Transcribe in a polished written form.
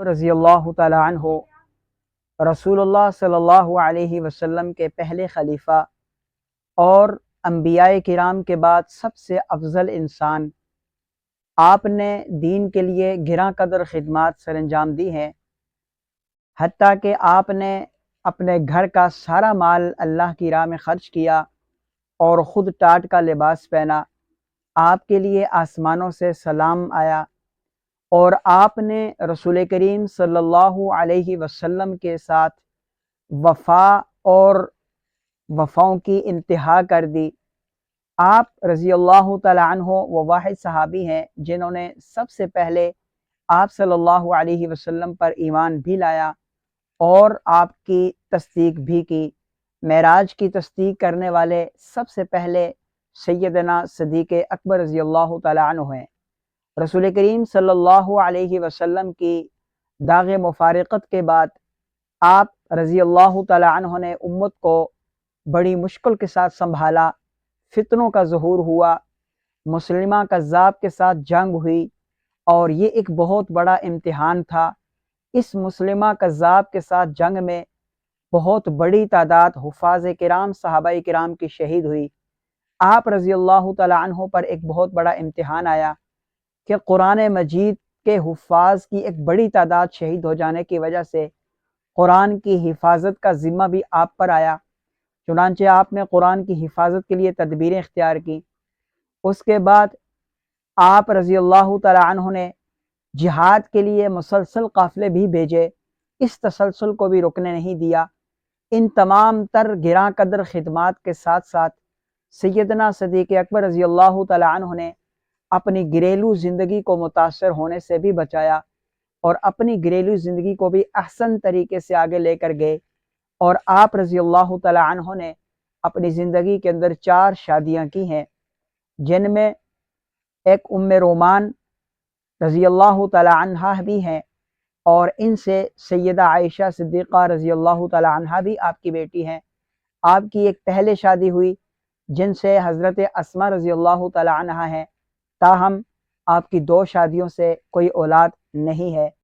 رضی اللہ تعالی عنہ رسول اللہ صلی اللہ علیہ وسلم کے پہلے خلیفہ اور انبیاء کرام کے بعد سب سے افضل انسان۔ آپ نے دین کے لیے گراں قدر خدمات سر انجام دی ہیں، حتیٰ کہ آپ نے اپنے گھر کا سارا مال اللہ کی راہ میں خرچ کیا اور خود ٹاٹ کا لباس پہنا۔ آپ کے لیے آسمانوں سے سلام آیا اور آپ نے رسول کریم صلی اللہ علیہ وسلم کے ساتھ وفا اور وفاؤں کی انتہا کر دی۔ آپ رضی اللہ تعالی عنہ وہ واحد صحابی ہیں جنہوں نے سب سے پہلے آپ صلی اللہ علیہ وسلم پر ایمان بھی لایا اور آپ کی تصدیق بھی کی۔ معراج کی تصدیق کرنے والے سب سے پہلے سیدنا صدیق اکبر رضی اللہ تعالی عنہ ہیں۔ رسول کریم صلی اللہ علیہ وسلم کی داغ مفارقت کے بعد آپ رضی اللہ تعالی عنہ نے امت کو بڑی مشکل کے ساتھ سنبھالا۔ فتنوں کا ظہور ہوا، مسلمہ کذاب کے ساتھ جنگ ہوئی اور یہ ایک بہت بڑا امتحان تھا۔ اس مسلمہ کذاب کے ساتھ جنگ میں بہت بڑی تعداد حفاظ کرام صحابہ کرام کی شہید ہوئی۔ آپ رضی اللہ تعالی عنہ پر ایک بہت بڑا امتحان آیا کہ قرآن مجید کے حفاظ کی ایک بڑی تعداد شہید ہو جانے کی وجہ سے قرآن کی حفاظت کا ذمہ بھی آپ پر آیا۔ چنانچہ آپ نے قرآن کی حفاظت کے لیے تدبیریں اختیار کی۔ اس کے بعد آپ رضی اللہ تعالی عنہ نے جہاد کے لیے مسلسل قافلے بھی بھیجے، اس تسلسل کو بھی رکنے نہیں دیا۔ ان تمام تر گراں قدر خدمات کے ساتھ ساتھ سیدنا صدیق اکبر رضی اللہ تعالی عنہ نے اپنی گھریلو زندگی کو متاثر ہونے سے بھی بچایا اور اپنی گھریلو زندگی کو بھی احسن طریقے سے آگے لے کر گئے، اور آپ رضی اللہ تعالی عنہ نے اپنی زندگی کے اندر 4 شادیاں کی ہیں، جن میں ایک ام رومان رضی اللہ تعالی عنہا بھی ہیں، اور ان سے سیدہ عائشہ صدیقہ رضی اللہ تعالی عنہا بھی آپ کی بیٹی ہیں۔ آپ کی ایک پہلے شادی ہوئی جن سے حضرت اسماء رضی اللہ تعالی عنہا ہیں، تاہم آپ کی 2 شادیوں سے کوئی اولاد نہیں ہے۔